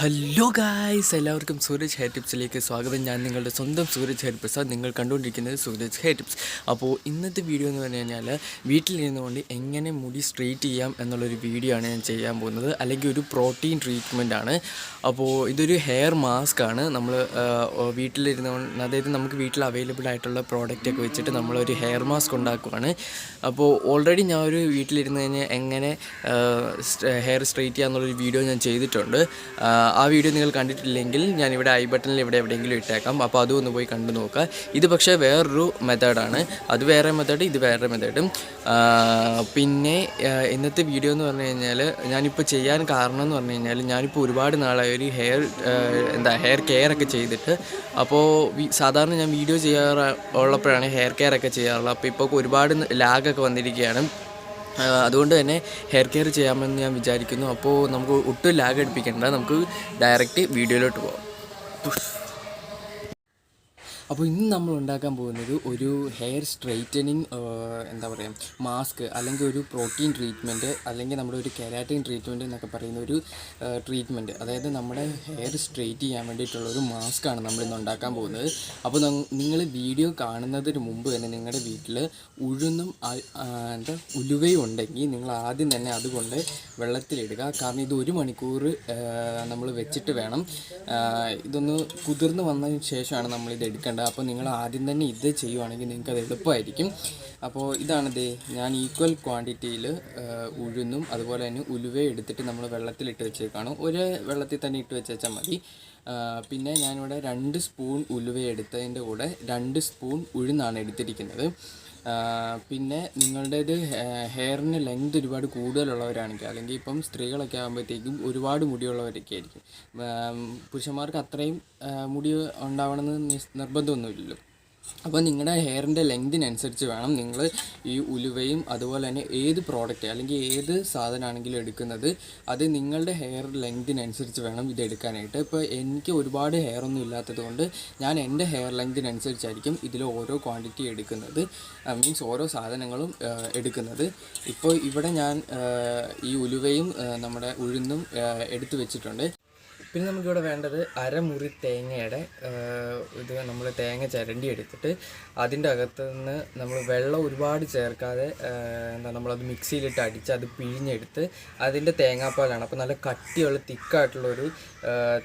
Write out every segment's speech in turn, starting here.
Hello guys, എല്ലാവർക്കും Sooraj hair ടിപ്സിലേക്ക് സ്വാഗതം. ഞാൻ നിങ്ങളുടെ സ്വന്തം സൂരജ് ഹെയർ പ്രസാദ്. നിങ്ങൾ കണ്ടുകൊണ്ടിരിക്കുന്നത് സൂരജ് ഹെയർ ടിപ്സ്. അപ്പോൾ ഇന്നത്തെ വീഡിയോ എന്ന് പറഞ്ഞു കഴിഞ്ഞാൽ വീട്ടിലിരുന്നുകൊണ്ട് എങ്ങനെ മുടി സ്ട്രെയിറ്റ് ചെയ്യാം എന്നുള്ളൊരു വീഡിയോ ആണ് ഞാൻ ചെയ്യാൻ പോകുന്നത്. അല്ലെങ്കിൽ ഒരു പ്രോട്ടീൻ ട്രീറ്റ്മെൻ്റ് ആണ്. അപ്പോൾ ഇതൊരു ഹെയർ മാസ്ക് ആണ്. നമ്മൾ വീട്ടിലിരുന്നുകൊണ്ട്, അതായത് നമുക്ക് വീട്ടിൽ അവൈലബിൾ ആയിട്ടുള്ള പ്രോഡക്റ്റൊക്കെ വെച്ചിട്ട് നമ്മളൊരു ഹെയർ മാസ്ക് ഉണ്ടാക്കുകയാണ്. അപ്പോൾ ഓൾറെഡി ഞാൻ ഒരു വീട്ടിലിരുന്ന് കഴിഞ്ഞാൽ എങ്ങനെ ഹെയർ സ്ട്രെയിറ്റ് ചെയ്യുക എന്നുള്ളൊരു വീഡിയോ ഞാൻ ചെയ്തിട്ടുണ്ട്. ആ വീഡിയോ നിങ്ങൾ കണ്ടിട്ടില്ലെങ്കിൽ ഞാനിവിടെ ഐ ബട്ടണിൽ ഇവിടെ എവിടെയെങ്കിലും ഇട്ടേക്കാം. അപ്പോൾ അതും ഒന്ന് പോയി കണ്ടു നോക്കുക. ഇത് പക്ഷേ വേറൊരു മെത്തേഡാണ്. അത് വേറെ മെത്തേഡ്, ഇത് വേറെ മെത്തേഡും. പിന്നെ ഇന്നത്തെ വീഡിയോ എന്ന് പറഞ്ഞു കഴിഞ്ഞാൽ ഞാനിപ്പോൾ ചെയ്യാൻ കാരണം എന്ന് പറഞ്ഞു കഴിഞ്ഞാൽ ഞാനിപ്പോൾ ഒരുപാട് നാളായി ഒരു ഹെയർ കെയർ ഒക്കെ ചെയ്തിട്ട്. അപ്പോൾ സാധാരണ ഞാൻ വീഡിയോ ചെയ്യാറുള്ളപ്പോഴാണ് ഹെയർ കെയർ ഒക്കെ ചെയ്യാറുള്ളത്. അപ്പോൾ ഇപ്പോൾ ഒരുപാട് ലാഗൊക്കെ വന്നിരിക്കുകയാണ്. അതുകൊണ്ട് തന്നെ ഹെയർ കെയർ ചെയ്യാമെന്ന് ഞാൻ വിചാരിക്കുന്നു. അപ്പോൾ നമുക്ക് ഒട്ടും ലാഗ് അടുപ്പിക്കേണ്ട, നമുക്ക് ഡയറക്റ്റ് വീഡിയോയിലോട്ട് പോകാം. അപ്പോൾ ഇന്ന് നമ്മൾ ഉണ്ടാക്കാൻ പോകുന്നത് ഒരു ഹെയർ സ്ട്രെയിറ്റനിങ് മാസ്ക്, അല്ലെങ്കിൽ ഒരു പ്രോട്ടീൻ ട്രീറ്റ്മെൻറ്റ്, അല്ലെങ്കിൽ നമ്മുടെ ഒരു കെരാറ്റിൻ ട്രീറ്റ്മെൻറ്റ് എന്നൊക്കെ പറയുന്ന ഒരു ട്രീറ്റ്മെൻറ്റ്. അതായത് നമ്മുടെ ഹെയർ സ്ട്രെയിറ്റ് ചെയ്യാൻ വേണ്ടിയിട്ടുള്ളൊരു മാസ്കാണ് നമ്മളിന്ന് ഉണ്ടാക്കാൻ പോകുന്നത്. അപ്പോൾ നിങ്ങൾ വീഡിയോ കാണുന്നതിന് മുമ്പ് തന്നെ നിങ്ങളുടെ വീട്ടിൽ ഉഴുന്നും ഉലുവയും ഉണ്ടെങ്കിൽ നിങ്ങൾ ആദ്യം തന്നെ അതുകൊണ്ട് വെള്ളത്തിലിടുക. കാരണം ഇത് 1 മണിക്കൂർ നമ്മൾ വെച്ചിട്ട് വേണം. ഇതൊന്ന് കുതിർന്ന് വന്നതിന് ശേഷമാണ് നമ്മളിത് എടുക്കേണ്ടത്. അപ്പോൾ നിങ്ങൾ ആദ്യം തന്നെ ഇത് ചെയ്യുവാണെങ്കിൽ നിങ്ങൾക്ക് അത് എളുപ്പമായിരിക്കും. അപ്പോൾ ഇതാണിത്, ഞാൻ ഈക്വൽ ക്വാണ്ടിറ്റിയിൽ ഉഴുന്നും അതുപോലെ തന്നെ ഉലുവയും എടുത്തിട്ട് നമ്മൾ വെള്ളത്തിലിട്ട് വെച്ചേക്കാണ്. ഒരു വെള്ളത്തിൽ തന്നെ ഇട്ട് വെച്ചാൽ മതി. പിന്നെ ഞാനിവിടെ 2 സ്പൂൺ ഉലുവ എടുത്തതിൻ്റെ കൂടെ 2 സ്പൂൺ ഉഴുന്നാണ് എടുത്തിരിക്കുന്നത്. പിന്നെ നിങ്ങളുടേത് ഹെയറിന് ലെങ്ത് ഒരുപാട് കൂടുതലുള്ളവരാണെങ്കിൽ, അല്ലെങ്കിൽ ഇപ്പം സ്ത്രീകളൊക്കെ ആകുമ്പോഴത്തേക്കും ഒരുപാട് മുടിയുള്ളവരൊക്കെ ആയിരിക്കും. പുരുഷന്മാർക്ക് അത്രയും മുടി ഉണ്ടാവണമെന്ന് നിർബന്ധമൊന്നുമില്ലല്ലോ. അപ്പോൾ നിങ്ങളുടെ ഹെയറിൻ്റെ ലെങ്തിനനുസരിച്ച് വേണം നിങ്ങൾ ഈ ഉലുവയും അതുപോലെ തന്നെ ഏത് പ്രോഡക്റ്റ് അല്ലെങ്കിൽ ഏത് സാധനമാണെങ്കിലും എടുക്കുന്നത്. അത് നിങ്ങളുടെ ഹെയർ ലെങ്തിനനുസരിച്ച് വേണം ഇത് എടുക്കാനായിട്ട്. ഇപ്പോൾ എനിക്ക് ഒരുപാട് ഹെയർ ഒന്നും ഇല്ലാത്തത് കൊണ്ട് ഞാൻ എൻ്റെ ഹെയർ ലെങ്തിനനുസരിച്ചായിരിക്കും ഇതിൽ ഓരോ ക്വാണ്ടിറ്റി എടുക്കുന്നത്, മീൻസ് ഓരോ സാധനങ്ങളും എടുക്കുന്നത്. ഇപ്പോൾ ഇവിടെ ഞാൻ ഈ ഉലുവയും നമ്മുടെ ഉഴുന്നും എടുത്തു വെച്ചിട്ടുണ്ട്. പിന്നെ നമുക്കിവിടെ വേണ്ടത് അരമുറി തേങ്ങയുടെ ഇത് നമ്മൾ തേങ്ങ ചിരണ്ടി എടുത്തിട്ട് അതിൻ്റെ അകത്ത് നിന്ന് നമ്മൾ വെള്ളം ഒരുപാട് ചേർക്കാതെ നമ്മളത് മിക്സിയിലിട്ട് അടിച്ച് അത് പിഴിഞ്ഞെടുത്ത് അതിൻ്റെ തേങ്ങാപ്പാലാണ്. അപ്പോൾ നല്ല കട്ടിയുള്ള തിക്കായിട്ടുള്ളൊരു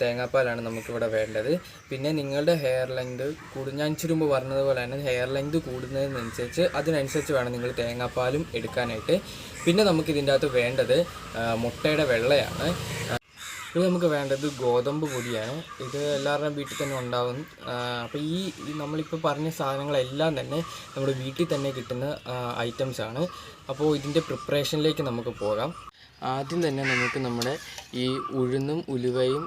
തേങ്ങാപ്പാലാണ് നമുക്കിവിടെ വേണ്ടത്. പിന്നെ നിങ്ങളുടെ ഹെയർ ലെങ്ത് ഞാൻ ഇച്ചിരി മുമ്പ് പറഞ്ഞതുപോലെ തന്നെ ഹെയർ ലെങ്ത് കൂടുന്നതിനനുസരിച്ച് അതിനനുസരിച്ച് വേണം നിങ്ങൾ തേങ്ങാപ്പാലും എടുക്കാനായിട്ട്. പിന്നെ നമുക്കിതിൻ്റെ അകത്ത് വേണ്ടത് മുട്ടയുടെ വെള്ളയാണ്. ഇത് നമുക്ക് വേണ്ടത് ഗോതമ്പ് പൊടിയാണ്. ഇത് എല്ലാവരുടെയും വീട്ടിൽ തന്നെ ഉണ്ടാകും. അപ്പോൾ ഈ നമ്മളിപ്പോൾ പറഞ്ഞ സാധനങ്ങളെല്ലാം തന്നെ നമ്മുടെ വീട്ടിൽ തന്നെ കിട്ടുന്ന ഐറ്റംസാണ്. അപ്പോൾ ഇതിൻ്റെ പ്രിപ്പറേഷനിലേക്ക് നമുക്ക് പോകാം. ആദ്യം തന്നെ നമുക്ക് നമ്മുടെ ഈ ഉഴുന്നും ഉലുവയും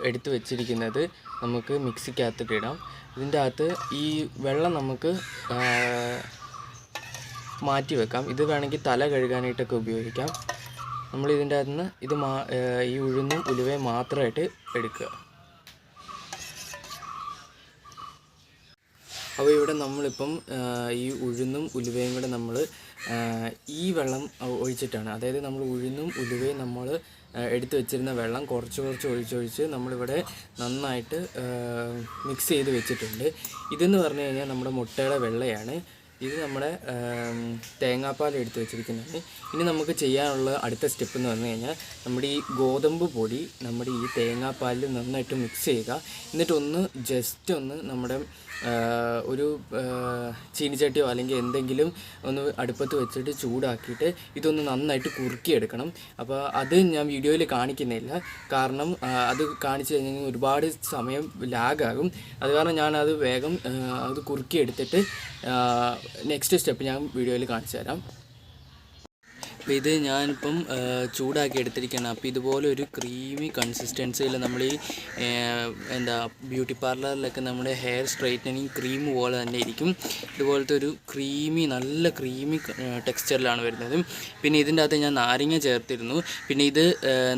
എടുത്ത് വെച്ചിരിക്കുന്നത് നമുക്ക് മിക്സിക്കകത്തിട്ട് ഇടാം. ഇതിൻ്റെ അകത്ത് ഈ വെള്ളം നമുക്ക് മാറ്റി വെക്കാം. ഇത് വേണമെങ്കിൽ തല കഴുകാനായിട്ടൊക്കെ ഉപയോഗിക്കാം. നമ്മൾ ഇതിൻ്റെ അകത്ത് നിന്ന് ഈ ഉഴുന്നും ഉലുവയും മാത്രമായിട്ട് എടുക്കുക. അപ്പോൾ ഇവിടെ നമ്മളിപ്പം ഈ ഉഴുന്നും ഉലുവയും കൂടെ നമ്മൾ ഈ വെള്ളം ഒഴിച്ചിട്ടാണ്, അതായത് നമ്മൾ ഉഴുന്നും ഉലുവയും നമ്മൾ എടുത്തു വെച്ചിരുന്ന വെള്ളം കുറച്ച് ഒഴിച്ചൊഴിച്ച് നമ്മളിവിടെ നന്നായിട്ട് മിക്സ് ചെയ്ത് വെച്ചിട്ടുണ്ട്. ഇതെന്ന് പറഞ്ഞു കഴിഞ്ഞാൽ നമ്മുടെ മുട്ടയുടെ വെള്ളയാണ്. ഇത് നമ്മുടെ തേങ്ങാപ്പാൽ എടുത്ത് വെച്ചിരിക്കുന്നതാണ്. ഇനി നമുക്ക് ചെയ്യാനുള്ള അടുത്ത സ്റ്റെപ്പ് എന്ന് പറഞ്ഞു കഴിഞ്ഞാൽ നമ്മുടെ ഈ ഗോതമ്പ് പൊടി നമ്മുടെ ഈ തേങ്ങാപ്പാലിൽ നന്നായിട്ട് മിക്സ് ചെയ്യുക. എന്നിട്ടൊന്ന് ജസ്റ്റ് ഒന്ന് നമ്മുടെ ഒരു ചീനിച്ചട്ടിയോ അല്ലെങ്കിൽ എന്തെങ്കിലും ഒന്ന് അടുപ്പത്ത് വെച്ചിട്ട് ചൂടാക്കിയിട്ട് ഇതൊന്ന് നന്നായിട്ട് കുറുക്കിയെടുക്കണം. അപ്പോൾ അത് ഞാൻ വീഡിയോയിൽ കാണിക്കുന്നില്ല, കാരണം അത് കാണിച്ചു കഴിഞ്ഞാൽ ഒരുപാട് സമയം ലാഗാകും. അത് കാരണം ഞാനത് വേഗം അത് കുറുക്കിയെടുത്തിട്ട് നെക്സ്റ്റ് സ്റ്റെപ്പ് ഞാൻ വീഡിയോയിൽ കാണിച്ചു തരാം. അപ്പോൾ ഇത് ഞാനിപ്പം ചൂടാക്കി എടുത്തിരിക്കുകയാണ്. അപ്പോൾ ഇതുപോലെ ഒരു ക്രീമി കൺസിസ്റ്റൻസിയിൽ നമ്മൾ ഈ ബ്യൂട്ടി പാർലറിലൊക്കെ നമ്മുടെ ഹെയർ സ്ട്രെയിറ്റനിങ് ക്രീം പോലെ തന്നെ ഇരിക്കും. ഇതുപോലത്തെ ഒരു നല്ല ക്രീമി ടെക്സ്ചറിലാണ് വരുന്നത്. പിന്നെ ഇതിൻ്റെ അകത്ത് ഞാൻ നാരങ്ങ ചേർത്തിരുന്നു. പിന്നെ ഇത്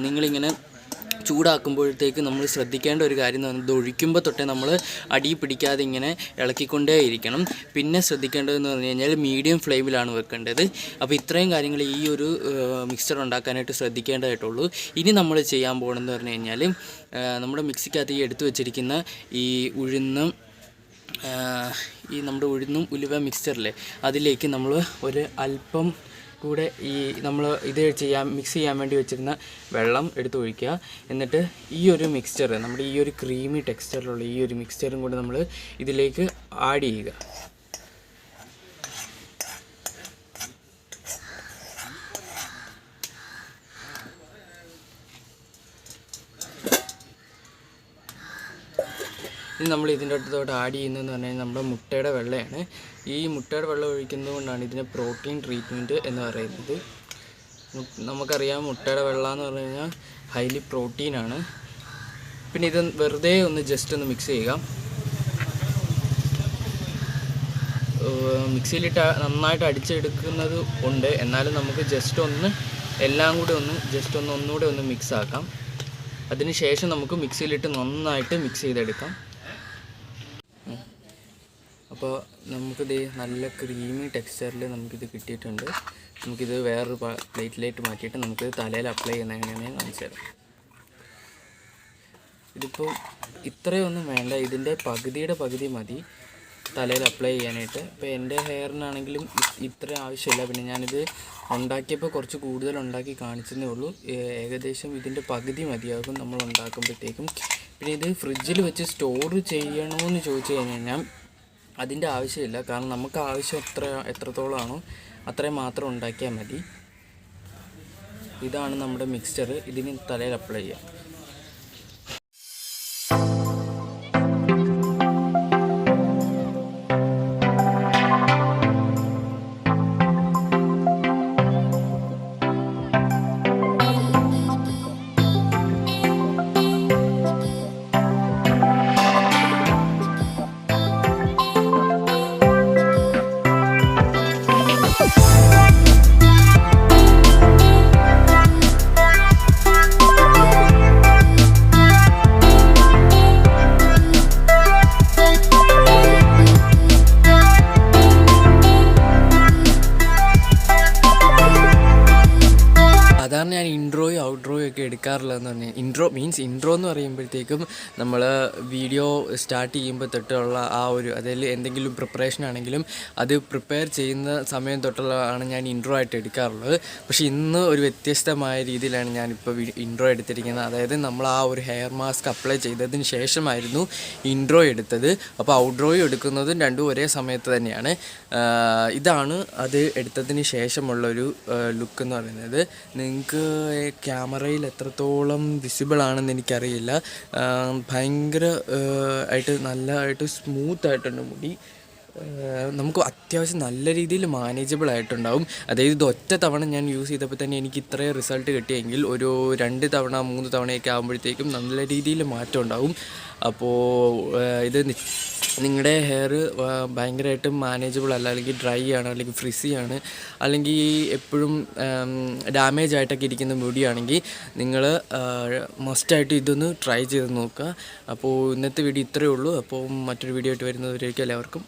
നിങ്ങളിങ്ങനെ ചൂടാക്കുമ്പോഴത്തേക്ക് നമ്മൾ ശ്രദ്ധിക്കേണ്ട ഒരു കാര്യം എന്ന് പറയുന്നത് ഇത് ഒഴിക്കുമ്പോൾ തൊട്ടേ നമ്മൾ അടി പിടിക്കാതെ ഇങ്ങനെ ഇളക്കിക്കൊണ്ടേ ഇരിക്കണം. പിന്നെ ശ്രദ്ധിക്കേണ്ടതെന്ന് പറഞ്ഞു കഴിഞ്ഞാൽ മീഡിയം ഫ്ലെയിമിലാണ് വെക്കേണ്ടത്. അപ്പോൾ ഇത്രയും കാര്യങ്ങൾ ഈ ഒരു മിക്സ്ചർ ഉണ്ടാക്കാനായിട്ട് ശ്രദ്ധിക്കേണ്ടതായിട്ടുള്ളൂ. ഇനി നമ്മൾ ചെയ്യാൻ പോകണമെന്ന് പറഞ്ഞു കഴിഞ്ഞാൽ നമ്മുടെ മിക്സിക്കകത്ത് ഈ എടുത്തു വെച്ചിരിക്കുന്ന ഈ നമ്മുടെ ഉഴുന്നും ഉലുവ മിക്സ്ചറില്ലേ അതിലേക്ക് നമ്മൾ ഒരു അല്പം കൂടെ ഈ നമ്മൾ മിക്സ് ചെയ്യാൻ വേണ്ടി വെച്ചിരുന്ന വെള്ളം എടുത്ത് ഒഴിക്കുക. എന്നിട്ട് ഈ ഒരു മിക്സ്ചർ നമ്മുടെ ഈ ഒരു ക്രീമി ടെക്സ്ചറിലുള്ള ഈ ഒരു മിക്സ്ചറും കൂടെ നമ്മൾ ഇതിലേക്ക് ആഡ് ചെയ്യുക. ഇനി നമ്മൾ ഇതിൻ്റെ അടുത്തോട്ട് ആഡ് ചെയ്യുന്നതെന്ന് പറഞ്ഞു കഴിഞ്ഞാൽ നമ്മുടെ മുട്ടയുടെ വെള്ളയാണ്. ഈ മുട്ടയുടെ വെള്ളം ഒഴിക്കുന്നത് കൊണ്ടാണ് ഇതിനെ പ്രോട്ടീൻ ട്രീറ്റ്മെൻറ്റ് എന്ന് പറയുന്നത്. നമുക്കറിയാം മുട്ടയുടെ വെള്ളം എന്ന് പറഞ്ഞു കഴിഞ്ഞാൽ ഹൈലി പ്രോട്ടീനാണ്. പിന്നെ ഇത് വെറുതെ ഒന്ന് ജസ്റ്റ് ഒന്ന് മിക്സ് ചെയ്യുക. മിക്സിയിലിട്ട് നന്നായിട്ട് അടിച്ചെടുക്കുന്നത് ഉണ്ട്, എന്നാലും നമുക്ക് ജസ്റ്റ് ഒന്ന് എല്ലാം കൂടി ഒന്നുകൂടെ ഒന്ന് മിക്സ് ആക്കാം. അതിന് ശേഷം നമുക്ക് മിക്സിയിലിട്ട് നന്നായിട്ട് മിക്സ് ചെയ്തെടുക്കാം. അപ്പോൾ നമുക്കിത് നല്ല ക്രീമി ടെക്സ്ചറിൽ നമുക്കിത് കിട്ടിയിട്ടുണ്ട്. നമുക്കിത് വേറൊരു പ്ലേറ്റിലേക്ക് മാറ്റിയിട്ട് നമുക്കിത് തലയിൽ അപ്ലൈ ചെയ്യുന്ന എങ്ങനെയാണ് ഞാൻ കാണിച്ചു തരാം. ഇതിപ്പോൾ ഇത്രയൊന്നും വേണ്ട, ഇതിൻ്റെ പകുതി മതി തലയിൽ അപ്ലൈ ചെയ്യാനായിട്ട്. ഇപ്പോൾ എൻ്റെ ഹെയറിനാണെങ്കിലും ഇത്ര ആവശ്യമില്ല. പിന്നെ ഞാനിത് ഉണ്ടാക്കിയപ്പോൾ കുറച്ച് കൂടുതൽ ഉണ്ടാക്കി കാണിച്ചതേ ഉള്ളൂ. ഏകദേശം ഇതിൻ്റെ പകുതി മതിയാകും നമ്മൾ ഉണ്ടാക്കുമ്പോഴത്തേക്കും. പിന്നെ ഇത് ഫ്രിഡ്ജിൽ വെച്ച് സ്റ്റോർ ചെയ്യണമെന്ന് ചോദിച്ചു കഴിഞ്ഞാൽ അതിൻ്റെ ആവശ്യമില്ല. കാരണം നമുക്ക് ആവശ്യം എത്രത്തോളമാണോ അത്രയും മാത്രം ഉണ്ടാക്കിയാൽ മതി. ഇതാണ് നമ്മുടെ മിക്സ്ചർ. ഇതിന് തലയിൽ അപ്ലൈ ചെയ്യാം. സാധാരണ ഞാൻ ഇൻട്രോയും ഔട്ട്രോയും ഒക്കെ എടുക്കാറുള്ളതെന്ന് പറഞ്ഞാൽ ഇൻട്രോ എന്ന് പറയുമ്പോഴത്തേക്കും നമ്മൾ വീഡിയോ സ്റ്റാർട്ട് ചെയ്യുമ്പോൾ തൊട്ടുള്ള ആ ഒരു അതിൽ എന്തെങ്കിലും പ്രിപ്പറേഷൻ ആണെങ്കിലും അത് പ്രിപ്പയർ ചെയ്യുന്ന സമയം തൊട്ടുള്ളതാണ് ഞാൻ ഇൻട്രോ ആയിട്ട് എടുക്കാറുള്ളത്. പക്ഷേ ഇന്ന് ഒരു വ്യത്യസ്തമായ രീതിയിലാണ് ഞാനിപ്പോൾ ഇൻട്രോ എടുത്തിരിക്കുന്നത്. അതായത് നമ്മൾ ആ ഒരു ഹെയർ മാസ്ക് അപ്ലൈ ചെയ്തതിന് ശേഷമായിരുന്നു ഇൻട്രോ എടുത്തത്. അപ്പോൾ ഔട്ട്രോയും എടുക്കുന്നതും രണ്ടും ഒരേ സമയത്ത് തന്നെയാണ്. ഇതാണ് അത് എടുത്തതിന് ശേഷമുള്ളൊരു ലുക്ക് എന്ന് പറയുന്നത്. നിങ്ങൾക്ക് ക്യാമറയിൽ എത്രത്തോളം വിസിബിൾ ആണെന്ന് എനിക്കറിയില്ല. ഭയങ്കര നല്ലതായിട്ട് സ്മൂത്തായിട്ടുണ്ട് മുടി. നമുക്ക് അത്യാവശ്യം നല്ല രീതിയിൽ മാനേജബിൾ ആയിട്ടുണ്ടാവും. അതായത് ഇത് ഒറ്റ തവണ ഞാൻ യൂസ് ചെയ്തപ്പോൾ തന്നെ എനിക്ക് ഇത്രയും റിസൾട്ട് കിട്ടിയെങ്കിൽ ഒരു 2 തവണ 3 തവണയൊക്കെ ആകുമ്പോഴത്തേക്കും നല്ല രീതിയിൽ മാറ്റം ഉണ്ടാവും. അപ്പോൾ ഇത് നിങ്ങളുടെ ഹെയർ ഭയങ്കരമായിട്ടും മാനേജബിൾ അല്ല, അല്ലെങ്കിൽ ഡ്രൈ ആണ്, അല്ലെങ്കിൽ ഫ്രിസി ആണ്, അല്ലെങ്കിൽ എപ്പോഴും ഡാമേജ് ആയിട്ടൊക്കെ ഇരിക്കുന്ന മുടിയാണെങ്കിൽ നിങ്ങൾ മസ്റ്റായിട്ട് ഇതൊന്ന് ട്രൈ ചെയ്ത് നോക്കുക. അപ്പോൾ ഇന്നത്തെ വീഡിയോ ഇത്രയേ ഉള്ളൂ. അപ്പോൾ മറ്റൊരു വീഡിയോ ആയിട്ട് വരുന്നവരേക്കും എല്ലാവർക്കും